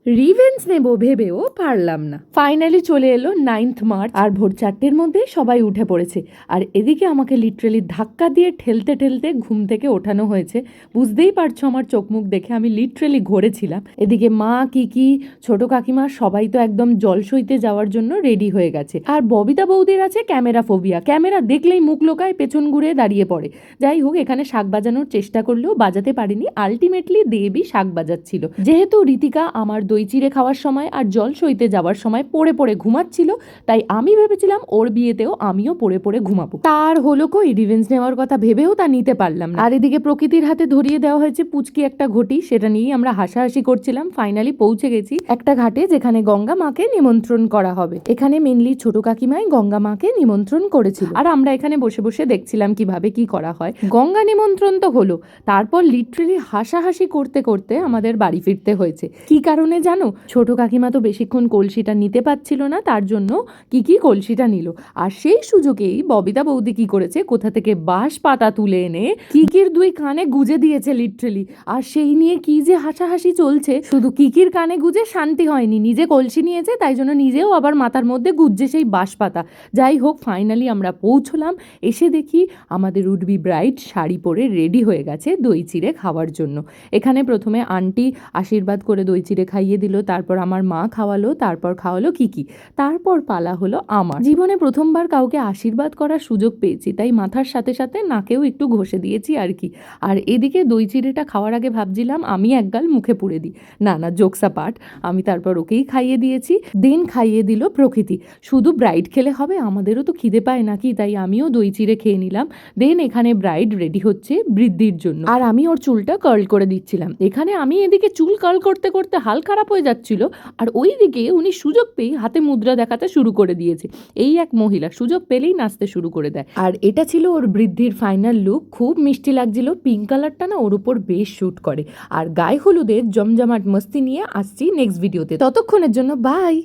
Revenge নেব ভেবেও পারলাম না। ফাইনালি চলে এলো 9th মার্চ, আর ভোর 4টের মধ্যে সবাই উঠে পড়েছে। আর এদিকে আমাকে লিটারেলি ধাক্কা দিয়ে ঠেলতে ঠেলতে ঘুম থেকে ওঠানো হয়েছে। বুঝতেই পারছো আমার চোখ মুখ দেখে আমি লিটারেলি ঘোরেছিলাম। এদিকে মা, কিকি, ছোট কাকিমা সবাই তো একদম জল সইতে যাওয়ার জন্য রেডি হয়ে গেছে। আর ববিতা বৌদির আছে ক্যামেরা ফোবিয়া, ক্যামেরা দেখলেই মুখ লোকায়, পেছন ঘুরে দাঁড়িয়ে পড়ে। যাই হোক, এখানে শাক বাজানোর চেষ্টা করলেও বাজাতে পারিনি। আলটিমেটলি দেবী শাক বাজাচ্ছিল। যেহেতু রীতিকা আমার দই চিড়ে খাওয়ার সময় আর জল সইতে যাওয়ার সময় পড়ে পড়ে ঘুমাচ্ছিল, তাই আমি ভেবেছিলাম ওর বিয়েতেও আমিও পড়ে পড়ে ঘুমাবো। তার হলো কই, রিভেঞ্জ নেওয়ার কথা ভেবেও তা নিতে পারলাম না। আর এদিকে প্রকৃতির হাতে ধরিয়ে দেওয়া হয়েছে পুচকি একটা ঘটি, সেটা নিয়েই আমরা হাসাহাসি করছিলাম। ফাইনালি পৌঁছে গেছি একটা ঘাটে যেখানে গঙ্গা মাকে নিমন্ত্রণ করা হবে। এখানে মেনলি ছোট কাকিমাই গঙ্গা মাকে নিমন্ত্রণ করেছিল, আর আমরা এখানে বসে বসে দেখছিলাম কিভাবে কি করা হয়। গঙ্গা নিমন্ত্রণ তো হলো, তারপর লিটারেলি হাসাহাসি করতে করতে আমাদের বাড়ি ফিরতে হয়েছে। কি কারণে জানো? ছোট কাকিমা তো বেশিক্ষণ কলসিটা নিতে পারছিল না, তার জন্য কিকি কলসিটা নিল। আর সেই সুযোগেই ববিতা বৌদি কি করেছে, কোথা থেকে বাঁশ পাতা তুলে এনে কিকির 2 কানে গুজে দিয়েছে লিটারেলি। আর সেই নিয়ে কি যে হাসাহাসি চলছে। শুধু কিকির কানে গুজে শান্তি হয়নি, নিজে কলসি নিয়েছে, তাই জন্য নিজেও আবার মাথার মধ্যে গুজছে সেই বাঁশ পাতা। যাই হোক, ফাইনালি আমরা পৌঁছলাম। এসে দেখি আমাদের উডবি ব্রাইড শাড়ি পরে রেডি হয়ে গেছে দই চিড়ে খাওয়ার জন্য। এখানে প্রথমে আন্টি আশীর্বাদ করে দই চিড়ে খাইয়ে দিল, তারপর আমার মা খাওয়ালো, তারপর খাওয়ালো কিকি, তারপর পালা হলো আমার। জীবনে প্রথমবার কাউকে আশীর্বাদ করার সুযোগ পেয়েছি, তাই মাথার সাথে সাথে নাকেও একটু ঘষে দিয়েছি আর কি। আর এদিকে দই চিড়েটা খাওয়ার আগে ভাবছিলাম আমি এক গাল মুখে পুড়ে দিই। না না, জোকসা পার্ট, আমি তারপর ওকেই খাইয়ে দিয়েছি। দেন খাইয়ে দিল প্রকৃতি। শুধু ব্রাইড খেলে হবে, আমাদেরও তো খিদে পায় নাকি, তাই আমিও দই চিড়ে খেয়ে নিলাম। দেন এখানে ব্রাইড রেডি হচ্ছে বৃদ্ধির জন্য, আর আমি ওর চুলটা কার্ল করে দিচ্ছিলাম। এখানে আমি এদিকে চুল কার্ল করতে করতে হাল খারাপ হয়ে যাচ্ছিল, আর ওইদিকে উনি সুযোগ পেয়ে হাতে মুদ্রা দেখাতে শুরু করে দিয়েছে। এই এক মহিলা সুযোগ পেলেই নাচতে শুরু করে দেয়। আর এটা ছিল ওর বৃদ্ধির ফাইনাল লুক। খুব মিষ্টি লাগছিল, পিঙ্ক কালারটা না ওর উপর বেশ শ্যুট করে। আর গায়ে হলুদের জমজমাট মস্তি নিয়ে আসছি নেক্সট ভিডিওতে। ততক্ষণের জন্য বাই।